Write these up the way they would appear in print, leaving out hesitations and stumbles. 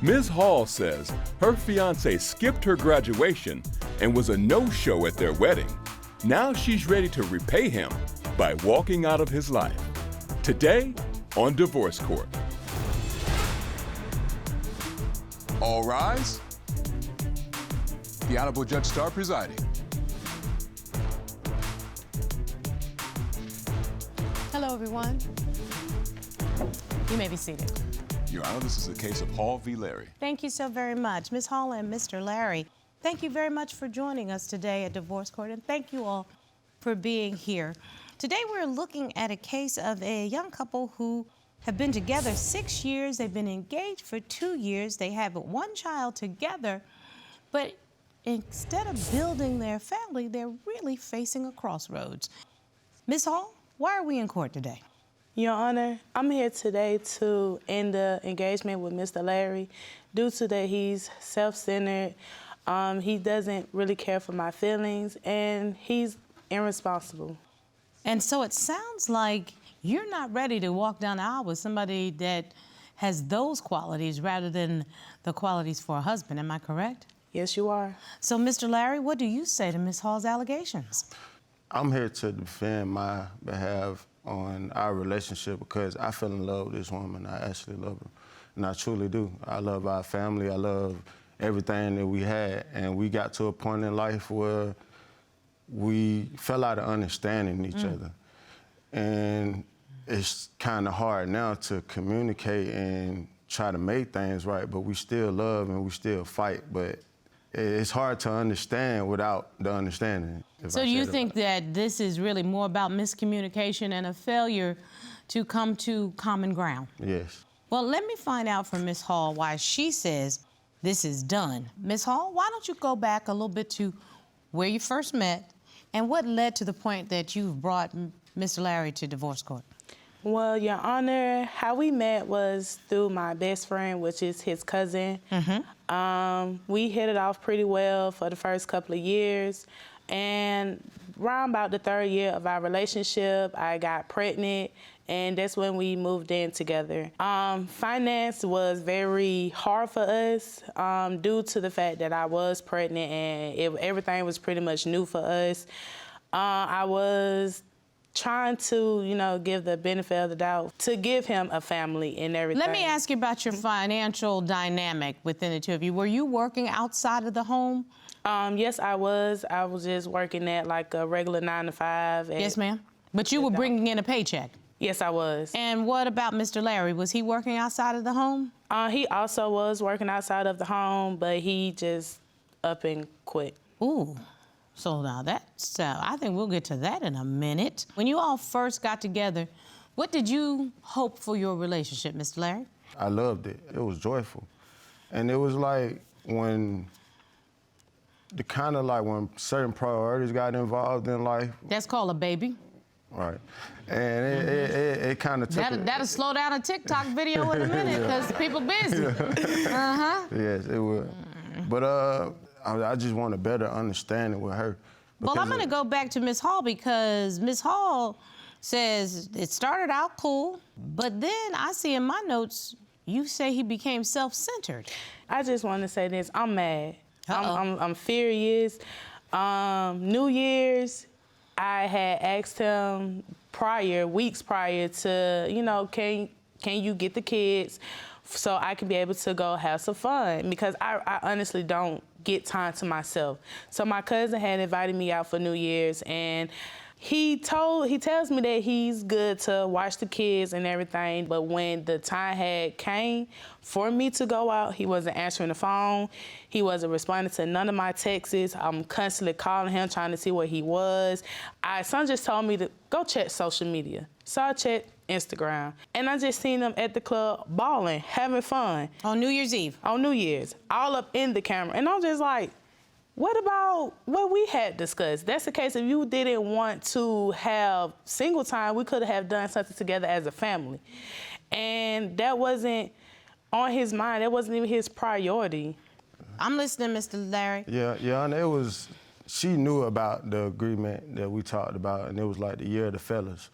Ms. Hall says her fiancé skipped her graduation and was a no-show at their wedding. Now she's ready to repay him by walking out of his life. Today on Divorce Court. All rise. The Honorable Judge Starr presiding. Hello, everyone. You may be seated. Your Honor, this is a case of Hall v. Larry. Thank you so very much. Ms. Hall and Mr. Larry, thank you very much for joining us today at Divorce Court, and thank you all for being here. Today we're looking at a case of a young couple who have been together 6 years. They've been engaged for 2 years. They have one child together, but instead of building their family, they're really facing a crossroads. Ms. Hall, why are we in court today? Your Honor, I'm here today to end the engagement with Mr. Larry due to that he's self-centered, he doesn't really care for my feelings, and he's irresponsible. And so it sounds like you're not ready to walk down the aisle with somebody that has those qualities rather than the qualities for a husband, am I correct? Yes, you are. So, Mr. Larry, what do you say to Ms. Hall's allegations? I'm here to defend my behalf on our relationship because I fell in love with this woman. I actually love her, and I truly do. I love our family. I love everything that we had, and we got to a point in life where we fell out of understanding each other. And it's kind of hard now to communicate and try to make things right, but we still love and we still fight, but it's hard to understand without the understanding. So you think that this is really more about miscommunication and a failure to come to common ground? Yes. Well, let me find out from Ms. Hall why she says this is done. Ms. Hall, why don't you go back a little bit to where you first met and what led to the point that you've brought Mr. Larry to divorce court? Well, Your Honor, how we met was through my best friend, which is his cousin. We hit it off pretty well for the first couple of years. And around about the 3rd year of our relationship, I got pregnant, and that's when we moved in together. Finance was very hard for us due to the fact that I was pregnant and everything was pretty much new for us. I was trying to, give the benefit of the doubt to give him a family and everything. Let me ask you about your financial dynamic within the two of you. Were you working outside of the home? Yes, I was. I was just working at like a regular 9 to 5. Yes, ma'am. But you were bringing in a paycheck? Yes, I was. And what about Mr. Larry? Was he working outside of the home? He also was working outside of the home, but he just up and quit. Ooh. So now that's, I think we'll get to that in a minute. When you all first got together, what did you hope for your relationship, Mr. Larry? I loved it. It was joyful. And it was like when certain priorities got involved in life. That's called a baby. Right. And it kind of took That'll slow down a TikTok video in a minute because people busy. Yes, it would. But I just want a better understanding with her. Well, I'm going to go back to Ms. Hall because Ms. Hall says it started out cool, but then I see in my notes you say he became self-centered. I just want to say this. I'm mad. I'm furious. New Year's, I had asked him weeks prior to, can you get the kids so I can be able to go have some fun? Because I honestly don't get time to myself. So my cousin had invited me out for New Year's, and he tells me that he's good to watch the kids and everything, but when the time had came for me to go out, he wasn't answering the phone. He wasn't responding to none of my texts. I'm constantly calling him, trying to see where he was. Son just told me to go check social media. So I checked Instagram, and I just seen them at the club balling, having fun. On New Year's Eve? On New Year's, all up in the camera. And I'm just like, what about what we had discussed? That's the case. If you didn't want to have single time, we could have done something together as a family. And that wasn't on his mind. That wasn't even his priority. I'm listening, Mr. Larry. Yeah, and she knew about the agreement that we talked about, and it was like the year of the fellas.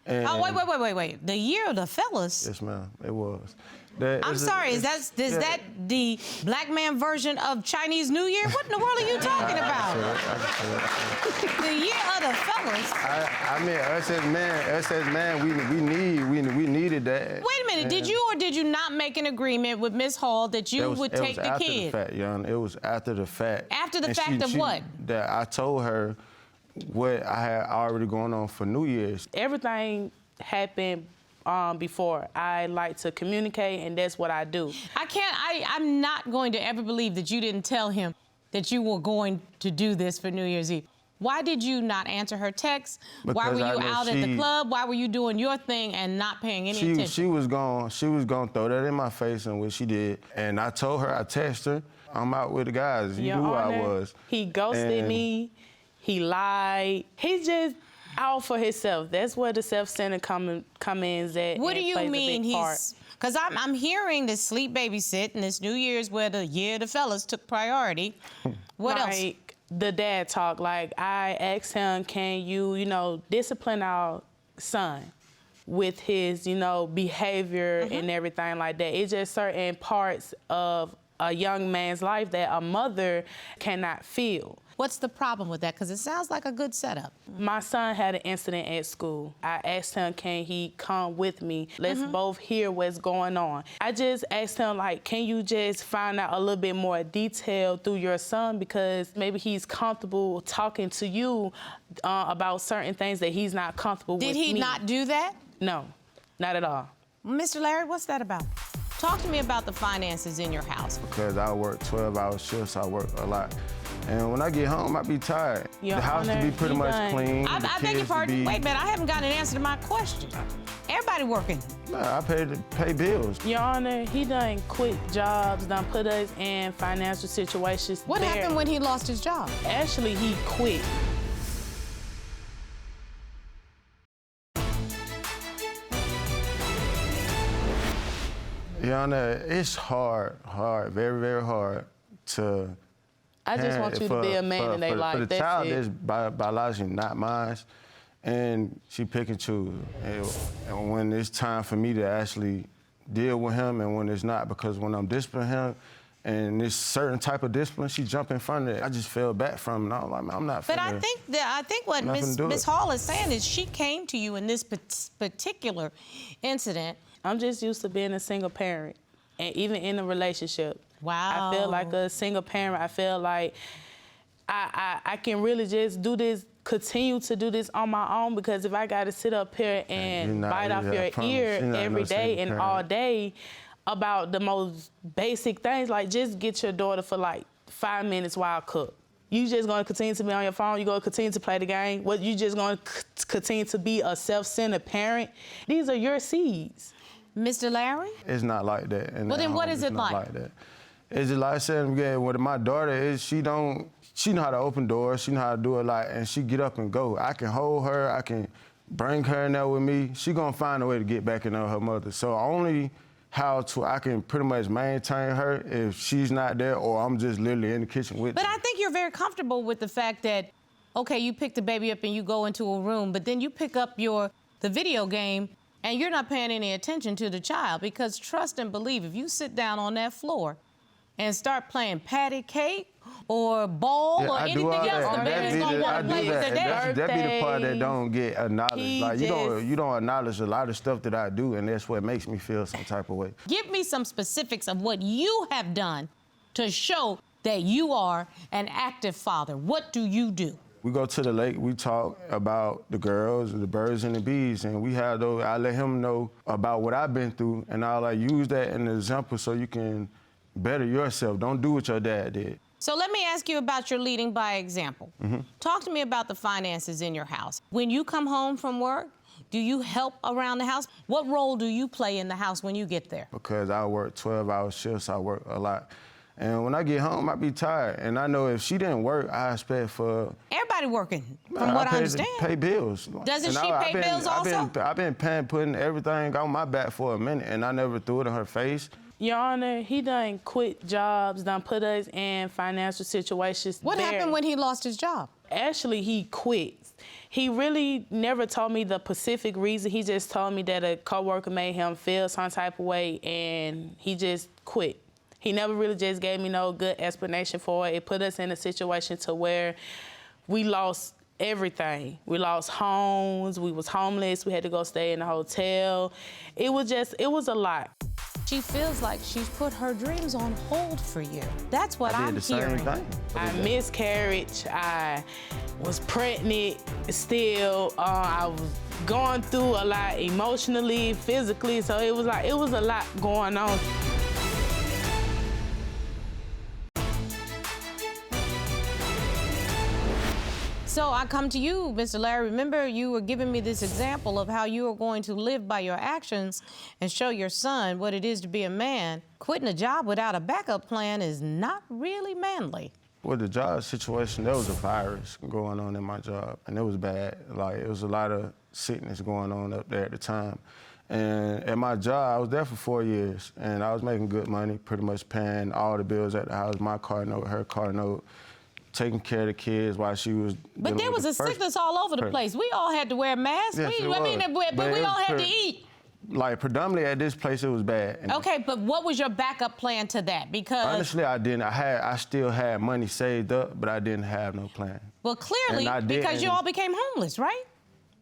And Oh, wait. The year of the fellas? Yes, ma'am, it was. I'm sorry, is that the black man version of Chinese New Year? What in the world are you talking about? The year of the fellas? I mean, us as man, we needed that. Wait a minute, did you or did you not make an agreement with Miss Hall that you would take the kid? It was after the fact, Your Honor. It was after the fact. After the fact of what? That I told her what I had already going on for New Year's. Everything happened before. I like to communicate, and that's what I do. I'm not going to ever believe that you didn't tell him that you were going to do this for New Year's Eve. Why did you not answer her texts? Why were you out at the club? Why were you doing your thing and not paying any attention? She was gonna throw that in my face, and what she did. And I told her, I texted her, I'm out with the guys. You knew who I was. He ghosted me. He lied. He's just out for himself. That's where the self-centered comments at. What do you mean he's? Because I'm hearing this sleep babysit and this New Year's where the year of the fellas took priority. What else? Like the dad talk. Like I asked him, can you, discipline our son with his, behavior and everything like that. It's just certain parts of a young man's life that a mother cannot feel. What's the problem with that? Because it sounds like a good setup. My son had an incident at school. I asked him, can he come with me? Let's both hear what's going on. I just asked him, can you just find out a little bit more detail through your son, because maybe he's comfortable talking to you about certain things that he's not comfortable with me. Did he not do that? No, not at all. Mr. Larry, what's that about? Talk to me about the finances in your house. Because I work 12-hour shifts, I work a lot. And when I get home, I be tired. Your the house Honor, to be pretty much clean. I beg your pardon. Wait a minute, I haven't gotten an answer to my question. Everybody working. Nah, I pay bills. Your Honor, he done quit jobs, done put us in financial situations. What happened when he lost his job? Actually, he quit. Your Honor, it's hard, very, very hard to. I just want you to be a man in their life. For the that's child it. that's biologically not mine, and she pick and choose. And when it's time for me to actually deal with him, and when it's not, because when I'm disciplining him, and this certain type of discipline, she jump in front of it. I just fell back from it. And I was like, I'm not. But I think what Miss Hall is saying is she came to you in this particular incident. I'm just used to being a single parent, and even in a relationship. Wow. I feel like a single parent. I feel like I can really just do this, continue to do this on my own, because if I got to sit up here and bite off your ear every day and all day about the most basic things, like just get your daughter for 5 minutes while I cook. You just gonna continue to be on your phone? You gonna continue to play the game? What, you just gonna continue to be a self-centered parent? These are your seeds. Mr. Larry? It's not like that. Well, then what is it like? Like that. It's just like I said again, with my daughter is she know how to open doors, she know how to do it and she get up and go. I can hold her, I can bring her in there with me. She gonna find a way to get back in there with her mother. So only I can pretty much maintain her if she's not there or I'm just literally in the kitchen with her. But I think you're very comfortable with the fact that, okay, you pick the baby up and you go into a room, but then you pick up the video game and you're not paying any attention to the child, because trust and believe, if you sit down on that floor and start playing patty cake or ball or anything else, the baby's gonna want to play with the dad. That be the part that don't get acknowledged. You don't acknowledge a lot of stuff that I do, and that's what makes me feel some type of way. Give me some specifics of what you have done to show that you are an active father. What do you do? We go to the lake, we talk about the girls, the birds and the bees, and I let him know about what I've been through, and I'll use that as an example so you can better yourself. Don't do what your dad did. So let me ask you about your leading by example. Talk to me about the finances in your house. When you come home from work, do you help around the house? What role do you play in the house when you get there? Because I work 12-hour shifts, I work a lot. And when I get home, I be tired. And I know if she didn't work, I expect for... Everybody working, from what I understand. Pay bills. Doesn't she pay bills also? I've been putting everything on my back for a minute, and I never threw it in her face. Your Honor, he done quit jobs, done put us in financial situations. What happened when he lost his job? Actually, he quit. He really never told me the specific reason. He just told me that a coworker made him feel some type of way, and he just quit. He never really just gave me no good explanation for it. It put us in a situation to where we lost everything. We lost homes, we was homeless, we had to go stay in a hotel. It was a lot. She feels like she's put her dreams on hold for you. That's what I'm hearing. I miscarried. I was pregnant still. I was going through a lot emotionally, physically, so it was a lot going on. So I come to you, Mr. Larry. Remember, you were giving me this example of how you are going to live by your actions and show your son what it is to be a man. Quitting a job without a backup plan is not really manly. With the job situation, there was a virus going on in my job, and it was bad. Like, it was a lot of sickness going on up there at the time. And at my job, I was there for 4 years, and I was making good money, pretty much paying all the bills at the house, my car note, her car note, taking care of the kids while she was. But there was a sickness all over the place. We all had to wear masks. Yes, but we all had to eat. Like, predominantly at this place, it was bad. And okay, but what was your backup plan to that? Because honestly, I didn't. I still had money saved up, but I didn't have no plan. Well, clearly, because you all became homeless, right?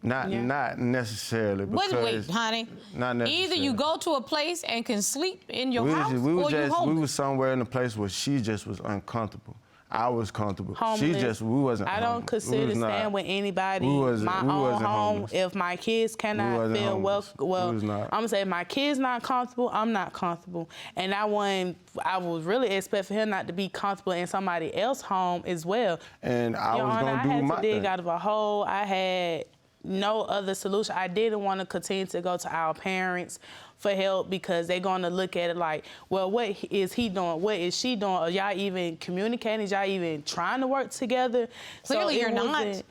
Not necessarily. Wait, honey. Not necessarily. Either you go to a place and can sleep in your house, or you homeless. We was somewhere in a place where she just was uncomfortable. I was comfortable. Homeless. We wasn't I don't consider staying with anybody. My own home. Homeless. If my kids cannot feel welcome, I'm gonna say if my kids not comfortable, I'm not comfortable. And I would really expect for him not to be comfortable in somebody else's home as well. And I was gonna do my thing. I had to dig out of a hole. I had no other solution. I didn't want to continue to go to our parents for help because they're going to look at it like, well, what is he doing? What is she doing? Are y'all even communicating? Is y'all even trying to work together? Clearly you're not.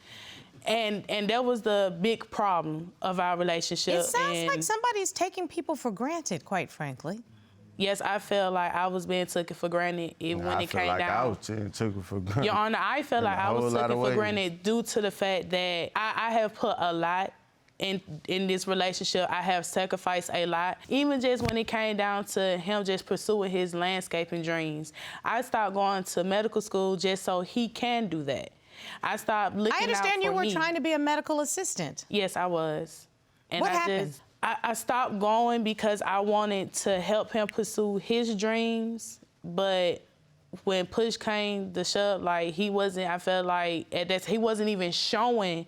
And that was the big problem of our relationship. It sounds like somebody's taking people for granted, quite frankly. Yes, I felt like I was being taken for granted when it came down. I was taken for granted. Your Honor, I felt like I was taken for granted due to the fact that I have put a lot in this relationship. I have sacrificed a lot. Even just when it came down to him just pursuing his landscaping dreams. I stopped going to medical school just so he can do that. I stopped looking out for me. I understand you were trying to be a medical assistant. Yes, I was. And what happened? I stopped going because I wanted to help him pursue his dreams, but when push came to shove, like I felt like at that he wasn't even showing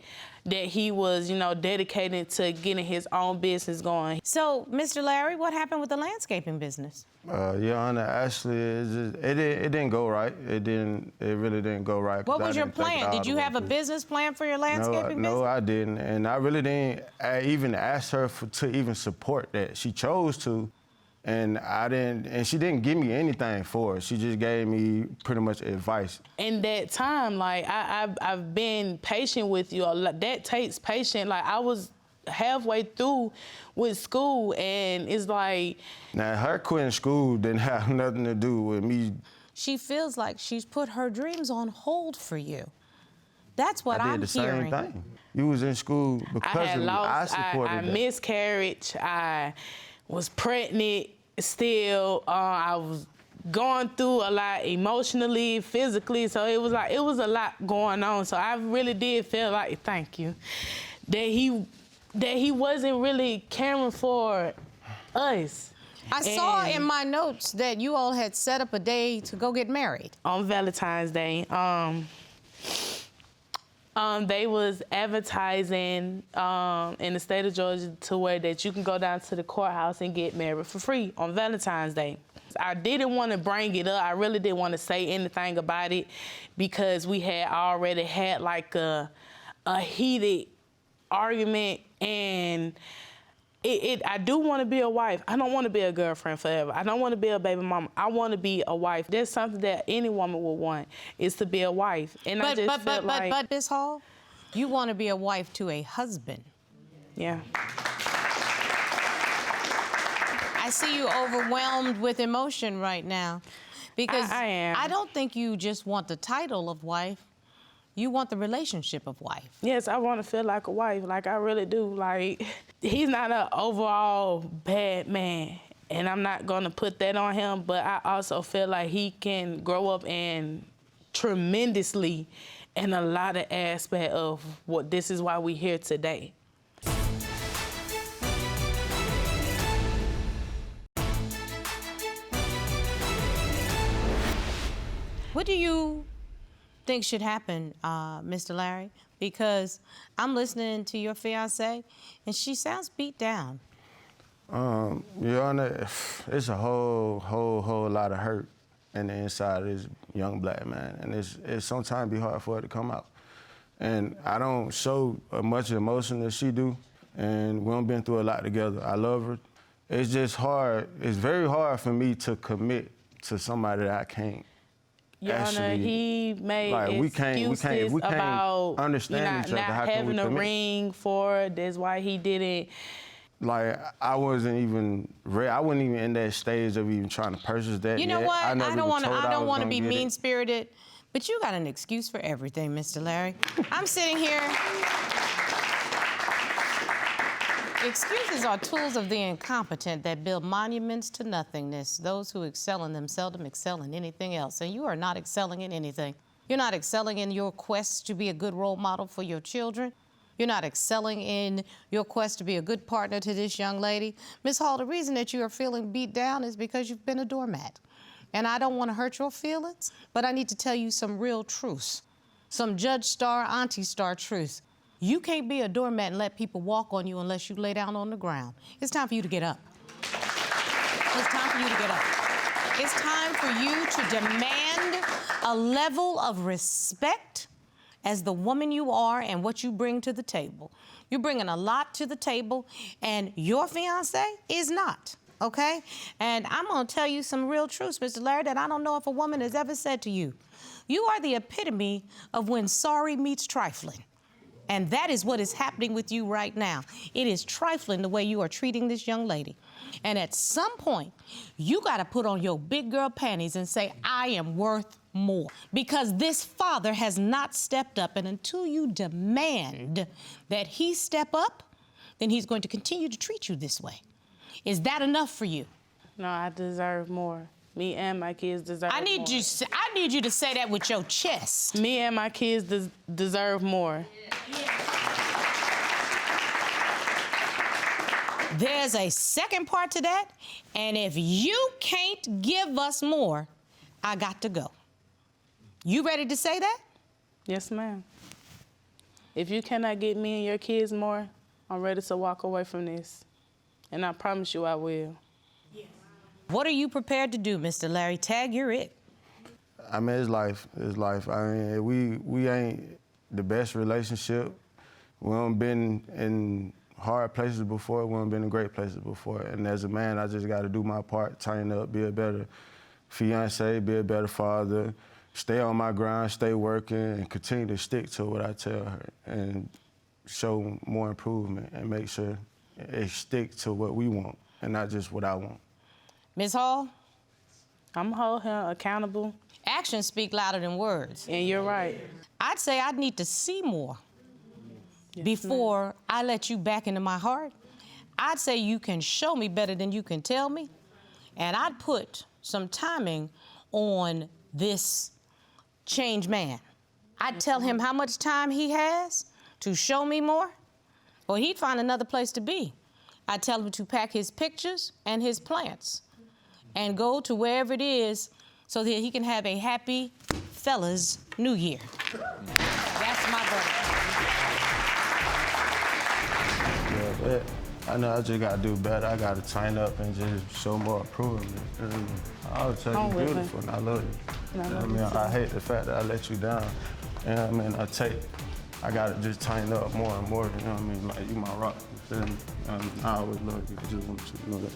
that he was, dedicated to getting his own business going. So, Mr. Larry, what happened with the landscaping business? Your Honor, actually, it didn't go right. It really didn't go right. What was your plan? Did you have a business plan for your landscaping business? No, I didn't. And I really didn't even ask her to even support that. She chose to, and I didn't. And she didn't give me anything for it. She just gave me pretty much advice. In that time, like I've been patient with you. That takes patience. Like I was halfway through with school, and it's like. Now, her quitting school didn't have nothing to do with me. She feels like she's put her dreams on hold for you. That's what I'm hearing. I did the same thing. You was in school because of me. I supported I miscarried. I was pregnant still. I was going through a lot emotionally, physically, so it was a lot going on. So I really did feel like, thank you, that he wasn't really caring for us. I saw in my notes that you all had set up a day to go get married. On Valentine's Day. They was advertising in the state of Georgia to where that you can go down to the courthouse and get married for free on Valentine's Day. I didn't want to bring it up. I really didn't want to say anything about it because we had already had like a heated argument, and I do want to be a wife. I don't want to be a girlfriend forever. I don't want to be a baby mama. I want to be a wife. There's something that any woman would want, is to be a wife. And But Ms. Hall, you want to be a wife to a husband. Yeah. I see you overwhelmed with emotion right now, because I am. I don't think you just want the title of wife. You want the relationship of wife. Yes, I want to feel like a wife. Like, I really do. Like, he's not an overall bad man, and I'm not going to put that on him, but I also feel like he can grow up and tremendously in a lot of aspects of what this is why we're here today. What do you think should happen, Mr. Larry? Because I'm listening to your fiancé, and she sounds beat down. Your Honor, it's a whole lot of hurt in the inside of this young black man, and it's sometimes be hard for it to come out. And I don't show as much emotion as she do, and we done been through a lot together. I love her. It's just hard. It's very hard for me to commit to somebody that I can't. Your Honor, he made excuses we can't about understand each other. not having a ring for. That's why he didn't. Like, I wasn't even ready. I wasn't even in that stage of even trying to purchase that. You know what? I don't want to be mean mean-spirited, but you got an excuse for everything, Mr. Larry. I'm sitting here. Excuses are tools of the incompetent that build monuments to nothingness. Those who excel in them seldom excel in anything else. And you are not excelling in anything. You're not excelling in your quest to be a good role model for your children. You're not excelling in your quest to be a good partner to this young lady. Ms. Hall, the reason that you are feeling beat down is because you've been a doormat. And I don't want to hurt your feelings, but I need to tell you some real truths, some Judge Star, Auntie Star truths. You can't be a doormat and let people walk on you unless you lay down on the ground. It's time for you to get up. It's time for you to get up. It's time for you to demand a level of respect as the woman you are and what you bring to the table. You're bringing a lot to the table, and your fiancé is not, okay? And I'm gonna tell you some real truths, Mr. Larry, that I don't know if a woman has ever said to you. You are the epitome of when sorry meets trifling. And that is what is happening with you right now. It is trifling the way you are treating this young lady. And at some point, you gotta put on your big girl panties and say, I am worth more. Because this father has not stepped up, and until you demand that he step up, then he's going to continue to treat you this way. Is that enough for you? No, I deserve more. Me and my kids deserve more. I need you to say that with your chest. Me and my kids deserve more. There's a second part to that, and if you can't give us more, I got to go. You ready to say that? Yes, ma'am. If you cannot get me and your kids more, I'm ready to walk away from this. And I promise you I will. What are you prepared to do, Mr. Larry? Tag, you're it. I mean, it's life. It's life. I mean, we ain't the best relationship. We haven't been in hard places before. We haven't been in great places before. And as a man, I just got to do my part, tighten up, be a better fiancé, be a better father, stay on my grind, stay working, and continue to stick to what I tell her and show more improvement and make sure it stick to what we want and not just what I want. Ms. Hall? I'm gonna hold him accountable. Actions speak louder than words. And you're right. I'd say I'd need to see more before I let you back into my heart. I'd say you can show me better than you can tell me. And I'd put some timing on this changed man. I'd tell him how much time he has to show me more, or he'd find another place to be. I'd tell him to pack his pictures and his plants and go to wherever it is so that he can have a happy fellas New Year. That's my verdict. Yeah, I know I just gotta do better. I gotta tighten up and just show more improvement. And I would tell you beautiful and I love you. I mean, I hate the fact that I let you down. And I mean, I gotta just tighten up more and more, you know what I mean? Like, you my rock. And I always love you. I just want you to know that.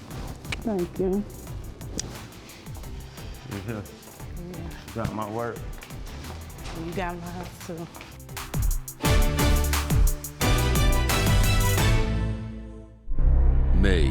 Thank you. You're here. Yeah. You got my work. You got my house too. May